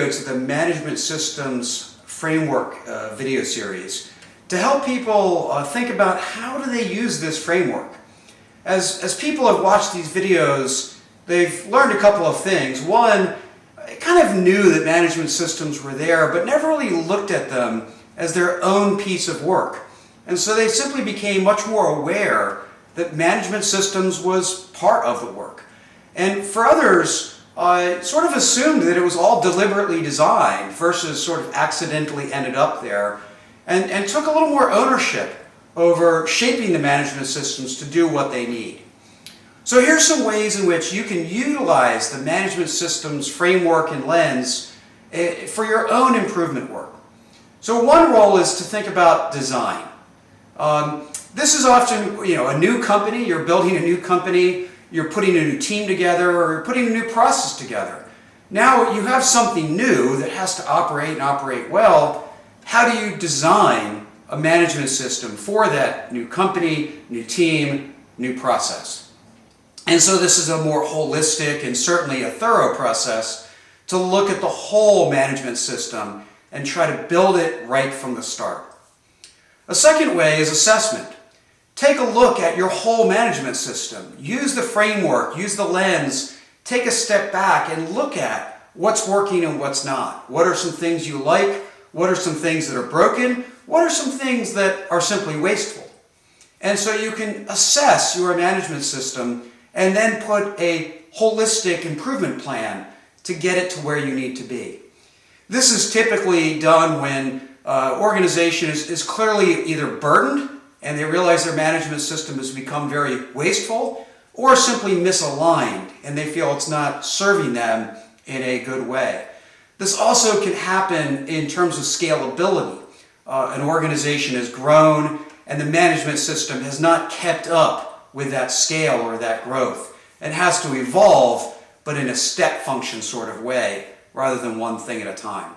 video to the Management Systems Framework video series to help people think about how do they use this framework. As people have watched these videos, they've learned a couple of things. One, kind of knew that management systems were there, but never really looked at them as their own piece of work. And so they simply became much more aware that management systems was part of the work. And for others, sort of assumed that it was all deliberately designed versus sort of accidentally ended up there, and took a little more ownership over shaping the management systems to do what they need. So here's some ways in which you can utilize the management systems framework and lens for your own improvement work. So one role is to think about design. This is often, a new company. You're building a new company, you're putting a new team together, or you're putting a new process together. Now you have something new that has to operate and operate well. How do you design a management system for that new company, new team, new process? And so this is a more holistic and certainly a thorough process to look at the whole management system and try to build it right from the start. A second way is assessment. Take a look at your whole management system. Use the framework, use the lens, take a step back and look at what's working and what's not. What are some things you like? What are some things that are broken? What are some things that are simply wasteful? And so you can assess your management system and then put a holistic improvement plan to get it to where you need to be. This is typically done when organization is clearly either burdened and they realize their management system has become very wasteful, or simply misaligned and they feel it's not serving them in a good way. This also can happen in terms of scalability. An organization has grown and the management system has not kept up with that scale or that growth, and has to evolve, but in a step function sort of way, rather than one thing at a time.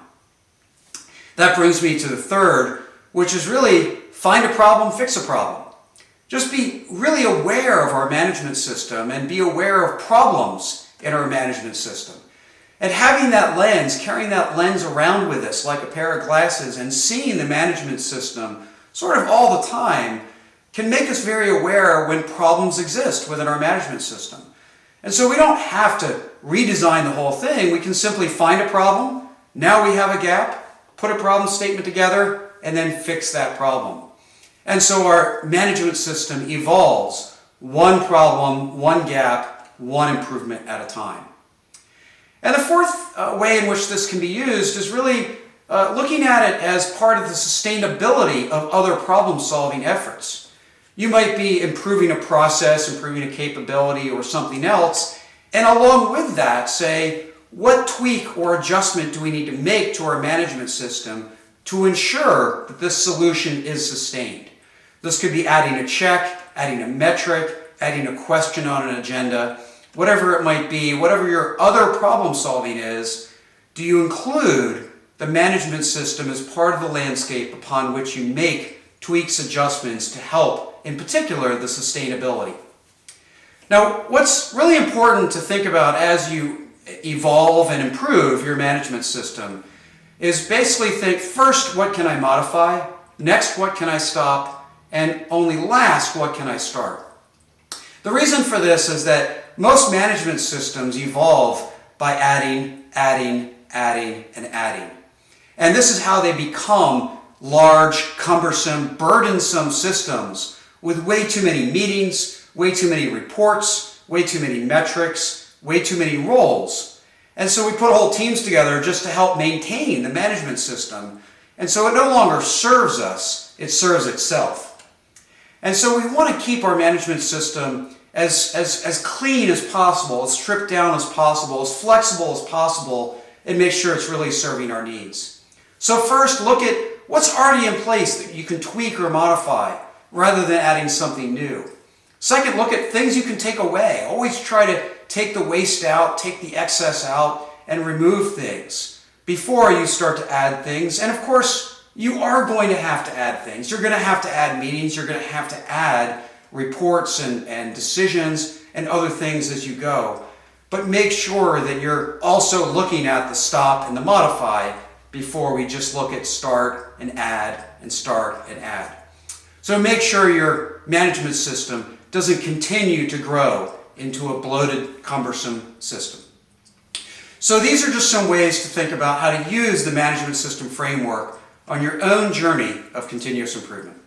That brings me to the third, which is really find a problem, fix a problem. Just be really aware of our management system and be aware of problems in our management system. And having that lens, carrying that lens around with us like a pair of glasses and seeing the management system sort of all the time can make us very aware when problems exist within our management system. And so we don't have to redesign the whole thing. We can simply find a problem. Now we have a gap, put a problem statement together, and then fix that problem. And so our management system evolves one problem, one gap, one improvement at a time. And the fourth way in which this can be used is really looking at it as part of the sustainability of other problem-solving efforts. You might be improving a process, improving a capability, or something else, and along with that, say, what tweak or adjustment do we need to make to our management system to ensure that this solution is sustained? This could be adding a check, adding a metric, adding a question on an agenda, whatever it might be, whatever your other problem solving is. Do you include the management system as part of the landscape upon which you make tweaks, adjustments to help, in particular, the sustainability? Now, what's really important to think about as you evolve and improve your management system is basically think, first, what can I modify? Next, what can I stop? And only last, what can I start? The reason for this is that most management systems evolve by adding, and adding. And this is how they become large, cumbersome, burdensome systems with way too many meetings, way too many reports, way too many metrics, way too many roles. And so we put whole teams together just to help maintain the management system. And so it no longer serves us, it serves itself. And so we want to keep our management system as clean as possible, as stripped down as possible, as flexible as possible, and make sure it's really serving our needs. So first, look at what's already in place that you can tweak or modify, rather than adding something new. Second, look at things you can take away. Always try to take the waste out, take the excess out, and remove things before you start to add things. And of course, you are going to have to add things. You're going to have to add meetings. You're going to have to add reports and decisions and other things as you go. but make sure that you're also looking at the stop and the modify before we just look at start and add and start and add. So make sure your management system doesn't continue to grow into a bloated, cumbersome system. So these are just some ways to think about how to use the management system framework on your own journey of continuous improvement.